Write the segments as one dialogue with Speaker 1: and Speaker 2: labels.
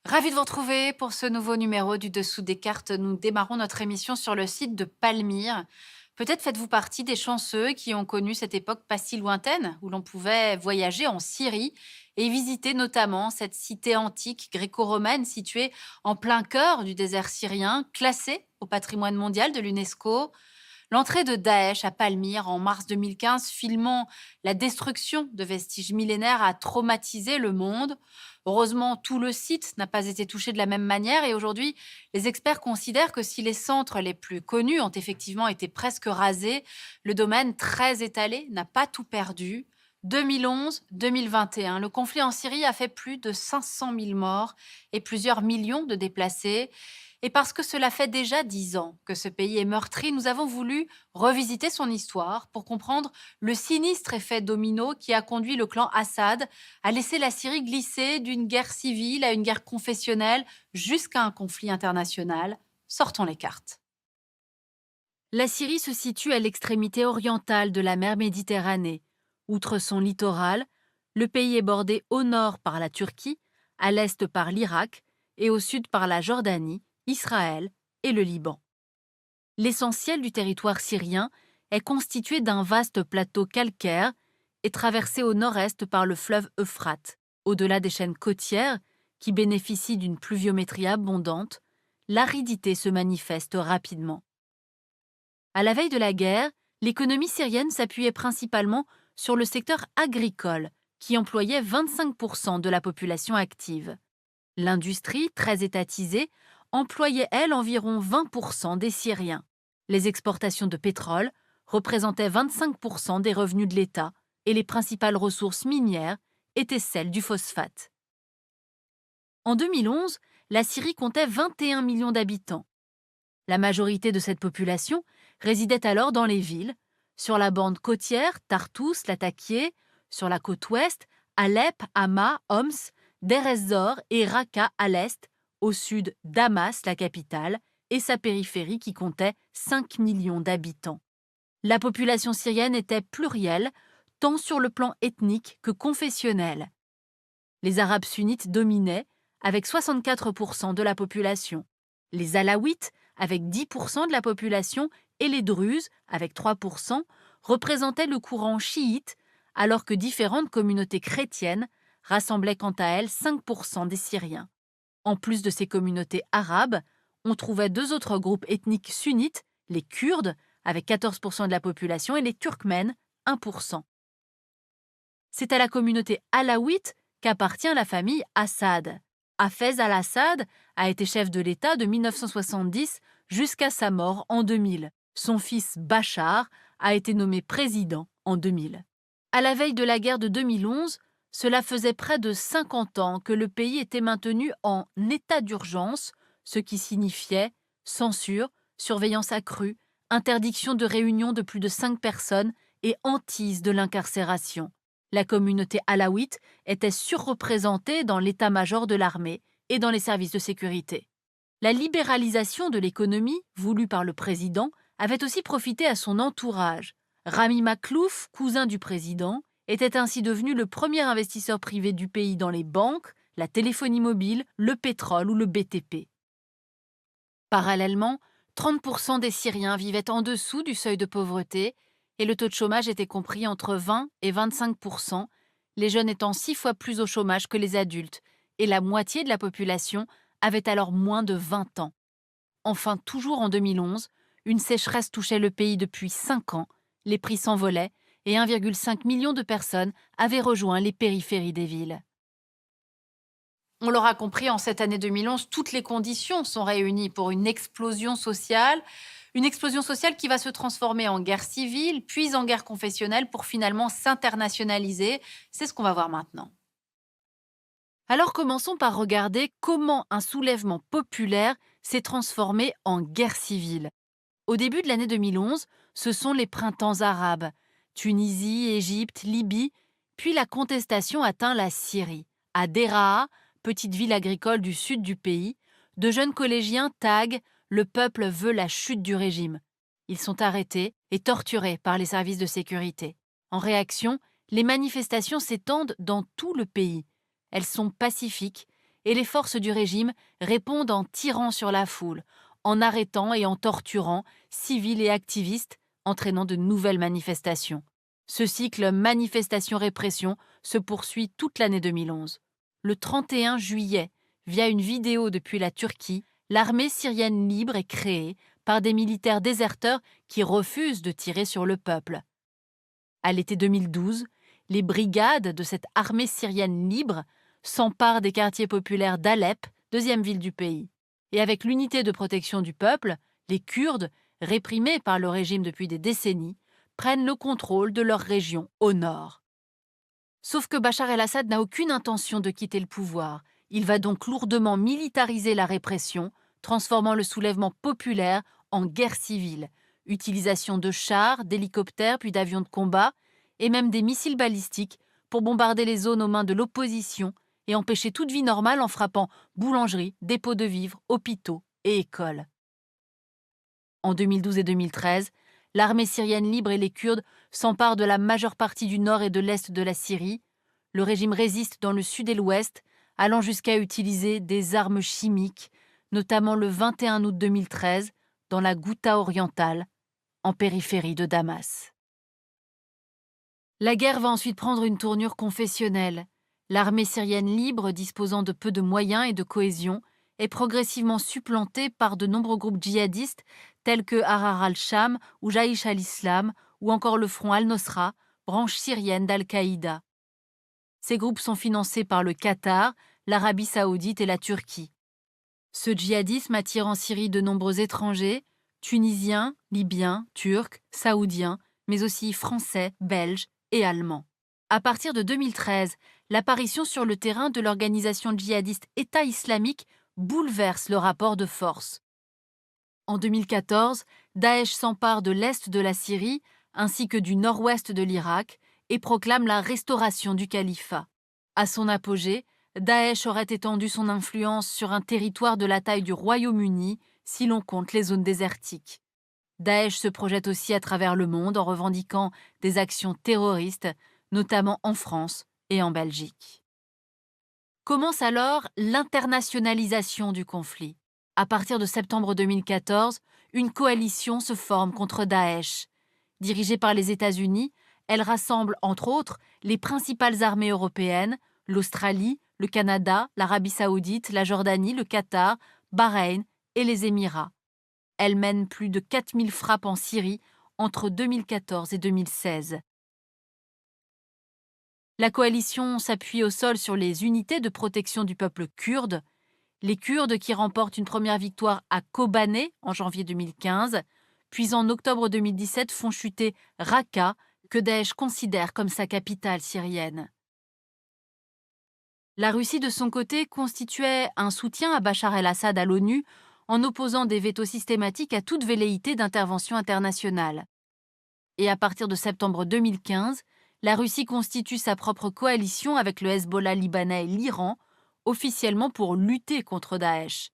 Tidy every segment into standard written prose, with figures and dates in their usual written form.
Speaker 1: Ravi de vous retrouver pour ce nouveau numéro du Dessous des cartes. Nous démarrons notre émission sur le site de Palmyre. Peut-être faites-vous partie des chanceux qui ont connu cette époque pas si lointaine où l'on pouvait voyager en Syrie et visiter notamment cette cité antique gréco-romaine située en plein cœur du désert syrien, classée au patrimoine mondial de l'UNESCO. L'entrée de Daesh à Palmyre en mars 2015, filmant la destruction de vestiges millénaires, a traumatisé le monde. Heureusement, tout le site n'a pas été touché de la même manière et aujourd'hui, les experts considèrent que si les centres les plus connus ont effectivement été presque rasés, le domaine très étalé n'a pas tout perdu. 2011-2021, le conflit en Syrie a fait plus de 500 000 morts et plusieurs millions de déplacés. Et parce que cela fait déjà 10 ans que ce pays est meurtri, nous avons voulu revisiter son histoire pour comprendre le sinistre effet domino qui a conduit le clan Assad à laisser la Syrie glisser d'une guerre civile à une guerre confessionnelle jusqu'à un conflit international. Sortons les cartes. La Syrie se situe à l'extrémité orientale de la mer Méditerranée. Outre son littoral, le pays est bordé au nord par la Turquie, à l'est par l'Irak et au sud par la Jordanie, Israël et le Liban. L'essentiel du territoire syrien est constitué d'un vaste plateau calcaire et traversé au nord-est par le fleuve Euphrate. Au-delà des chaînes côtières, qui bénéficient d'une pluviométrie abondante, l'aridité se manifeste rapidement. À la veille de la guerre, l'économie syrienne s'appuyait principalement sur le secteur agricole, qui employait 25% de la population active. L'industrie, très étatisée, employait, elle, environ 20% des Syriens. Les exportations de pétrole représentaient 25% des revenus de l'État et les principales ressources minières étaient celles du phosphate. En 2011, la Syrie comptait 21 millions d'habitants. La majorité de cette population résidait alors dans les villes, sur la bande côtière, Tartous, Latakié, sur la côte ouest, Alep, Hama, Homs, Deir ez-Zor et Raqqa à l'est, au sud Damas, la capitale, et sa périphérie qui comptait 5 millions d'habitants. La population syrienne était plurielle, tant sur le plan ethnique que confessionnel. Les Arabes sunnites dominaient, avec 64% de la population. Les Alaouites, avec 10% de la population, et les Druzes, avec 3%, représentaient le courant chiite, alors que différentes communautés chrétiennes rassemblaient quant à elles 5% des Syriens. En plus de ces communautés arabes, on trouvait deux autres groupes ethniques sunnites, les Kurdes, avec 14% de la population, et les Turkmènes, 1%. C'est à la communauté alaouite qu'appartient la famille Assad. Hafez al-Assad a été chef de l'État de 1970 jusqu'à sa mort en 2000. Son fils Bachar a été nommé président en 2000. À la veille de la guerre de 2011, cela faisait près de 50 ans que le pays était maintenu en état d'urgence, ce qui signifiait censure, surveillance accrue, interdiction de réunion de plus de 5 personnes et hantise de l'incarcération. La communauté alaouite était surreprésentée dans l'état-major de l'armée et dans les services de sécurité. La libéralisation de l'économie, voulue par le président, avait aussi profité à son entourage. Rami Maklouf, cousin du président, était ainsi devenu le premier investisseur privé du pays dans les banques, la téléphonie mobile, le pétrole ou le BTP. Parallèlement, 30% des Syriens vivaient en dessous du seuil de pauvreté et le taux de chômage était compris entre 20 et 25%, les jeunes étant 6 fois plus au chômage que les adultes, et la moitié de la population avait alors moins de 20 ans. Enfin, toujours en 2011, une sécheresse touchait le pays depuis 5 ans, les prix s'envolaient et 1,5 million de personnes avaient rejoint les périphéries des villes. On l'aura compris, en cette année 2011, toutes les conditions sont réunies pour une explosion sociale qui va se transformer en guerre civile, puis en guerre confessionnelle pour finalement s'internationaliser. C'est ce qu'on va voir maintenant. Alors commençons par regarder comment un soulèvement populaire s'est transformé en guerre civile. Au début de l'année 2011, ce sont les printemps arabes. Tunisie, Égypte, Libye, puis la contestation atteint la Syrie. À Deraa, petite ville agricole du sud du pays, de jeunes collégiens taguent « Le peuple veut la chute du régime ». Ils sont arrêtés et torturés par les services de sécurité. En réaction, les manifestations s'étendent dans tout le pays. Elles sont pacifiques et les forces du régime répondent en tirant sur la foule, en arrêtant et en torturant civils et activistes, entraînant de nouvelles manifestations. Ce cycle manifestation-répression se poursuit toute l'année 2011. Le 31 juillet, via une vidéo depuis la Turquie, l'armée syrienne libre est créée par des militaires déserteurs qui refusent de tirer sur le peuple. À l'été 2012, les brigades de cette armée syrienne libre s'emparent des quartiers populaires d'Alep, deuxième ville du pays. Et avec l'unité de protection du peuple, les Kurdes, réprimés par le régime depuis des décennies, prennent le contrôle de leur région au nord. Sauf que Bachar el-Assad n'a aucune intention de quitter le pouvoir. Il va donc lourdement militariser la répression, transformant le soulèvement populaire en guerre civile. Utilisation de chars, d'hélicoptères puis d'avions de combat, et même des missiles balistiques pour bombarder les zones aux mains de l'opposition et empêcher toute vie normale en frappant boulangeries, dépôts de vivres, hôpitaux et écoles. En 2012 et 2013, l'armée syrienne libre et les Kurdes s'emparent de la majeure partie du nord et de l'est de la Syrie. Le régime résiste dans le sud et l'ouest, allant jusqu'à utiliser des armes chimiques, notamment le 21 août 2013, dans la Ghouta orientale, en périphérie de Damas. La guerre va ensuite prendre une tournure confessionnelle. L'armée syrienne libre, disposant de peu de moyens et de cohésion, est progressivement supplantée par de nombreux groupes djihadistes tels que Ahrar al-Sham ou Jaïch al-Islam ou encore le Front al-Nosra, branche syrienne d'Al-Qaïda. Ces groupes sont financés par le Qatar, l'Arabie saoudite et la Turquie. Ce djihadisme attire en Syrie de nombreux étrangers, tunisiens, libyens, turcs, saoudiens, mais aussi français, belges et allemands. À partir de 2013, l'apparition sur le terrain de l'organisation djihadiste État islamique bouleverse le rapport de force. En 2014, Daesh s'empare de l'est de la Syrie ainsi que du nord-ouest de l'Irak et proclame la restauration du califat. À son apogée, Daesh aurait étendu son influence sur un territoire de la taille du Royaume-Uni si l'on compte les zones désertiques. Daesh se projette aussi à travers le monde en revendiquant des actions terroristes, notamment en France et en Belgique. Commence alors l'internationalisation du conflit. À partir de septembre 2014, une coalition se forme contre Daesh. Dirigée par les États-Unis, elle rassemble entre autres les principales armées européennes, l'Australie, le Canada, l'Arabie saoudite, la Jordanie, le Qatar, Bahreïn et les Émirats. Elle mène plus de 4000 frappes en Syrie entre 2014 et 2016. La coalition s'appuie au sol sur les unités de protection du peuple kurde, les Kurdes qui remportent une première victoire à Kobané en janvier 2015, puis en octobre 2017 font chuter Raqqa, que Daesh considère comme sa capitale syrienne. La Russie, de son côté, constituait un soutien à Bachar el-Assad à l'ONU en opposant des vétos systématiques à toute velléité d'intervention internationale. Et à partir de septembre 2015, la Russie constitue sa propre coalition avec le Hezbollah libanais et l'Iran, officiellement pour lutter contre Daesh.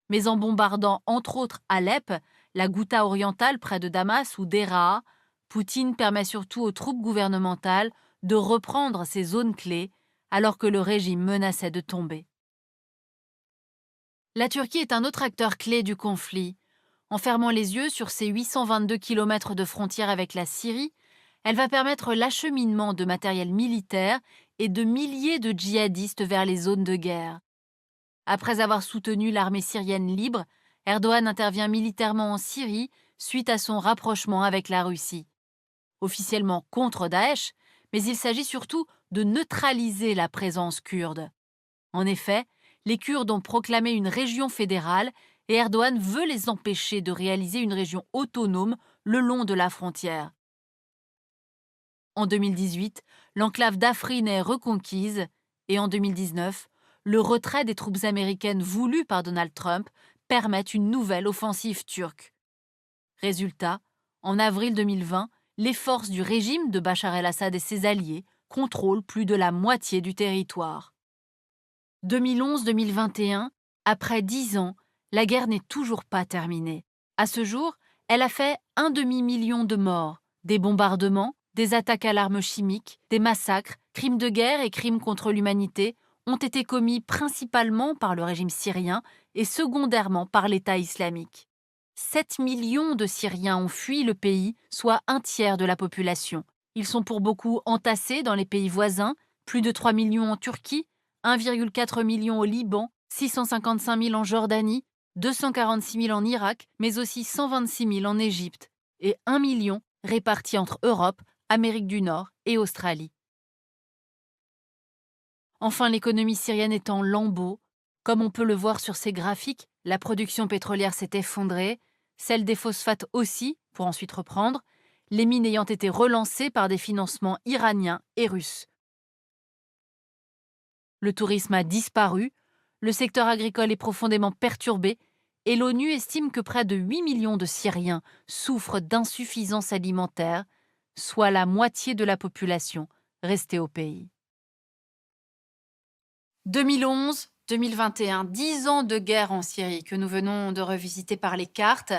Speaker 1: Mais en bombardant entre autres Alep, la Ghouta orientale près de Damas ou Deraa, Poutine permet surtout aux troupes gouvernementales de reprendre ces zones clés alors que le régime menaçait de tomber. La Turquie est un autre acteur clé du conflit. En fermant les yeux sur ses 822 km de frontière avec la Syrie, elle va permettre l'acheminement de matériel militaire et de milliers de djihadistes vers les zones de guerre. Après avoir soutenu l'armée syrienne libre, Erdogan intervient militairement en Syrie suite à son rapprochement avec la Russie. Officiellement contre Daesh, mais il s'agit surtout de neutraliser la présence kurde. En effet, les Kurdes ont proclamé une région fédérale et Erdogan veut les empêcher de réaliser une région autonome le long de la frontière. En 2018, l'enclave d'Afrine est reconquise et en 2019, le retrait des troupes américaines voulu par Donald Trump permet une nouvelle offensive turque. Résultat, en avril 2020, les forces du régime de Bachar el-Assad et ses alliés contrôlent plus de la moitié du territoire. 2011-2021, après 10 ans, la guerre n'est toujours pas terminée. À ce jour, elle a fait 1 demi-million de morts, des bombardements, des attaques à l'arme chimique, des massacres, crimes de guerre et crimes contre l'humanité ont été commis principalement par le régime syrien et secondairement par l'État islamique. 7 millions de Syriens ont fui le pays, soit un tiers de la population. Ils sont pour beaucoup entassés dans les pays voisins, plus de 3 millions en Turquie, 1,4 million au Liban, 655 000 en Jordanie, 246 000 en Irak, mais aussi 126 000 en Égypte, et 1 million répartis entre Europe, Amérique du Nord et Australie. Enfin, l'économie syrienne est en lambeaux. Comme on peut le voir sur ces graphiques, la production pétrolière s'est effondrée, celle des phosphates aussi, pour ensuite reprendre, les mines ayant été relancées par des financements iraniens et russes. Le tourisme a disparu, le secteur agricole est profondément perturbé et l'ONU estime que près de 8 millions de Syriens souffrent d'insuffisance alimentaire, soit la moitié de la population restée au pays. 2011-2021, 10 ans de guerre en Syrie que nous venons de revisiter par les cartes.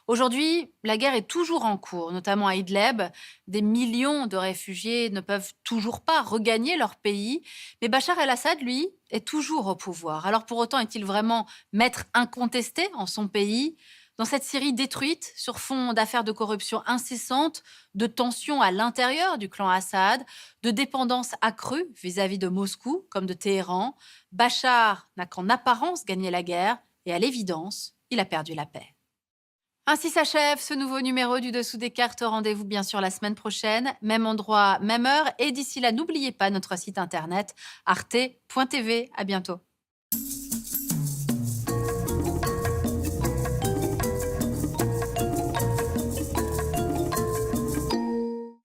Speaker 1: Aujourd'hui, la guerre est toujours en cours, notamment à Idlib. Des millions de réfugiés ne peuvent toujours pas regagner leur pays. Mais Bachar el-Assad, lui, est toujours au pouvoir. Alors pour autant, est-il vraiment maître incontesté en son pays? Dans cette Syrie détruite, sur fond d'affaires de corruption incessantes, de tensions à l'intérieur du clan Assad, de dépendance accrue vis-à-vis de Moscou comme de Téhéran, Bachar n'a qu'en apparence gagné la guerre et à l'évidence, il a perdu la paix. Ainsi s'achève ce nouveau numéro du Dessous des cartes. Rendez-vous bien sûr la semaine prochaine, même endroit, même heure. Et d'ici là, n'oubliez pas notre site internet arte.tv. À bientôt.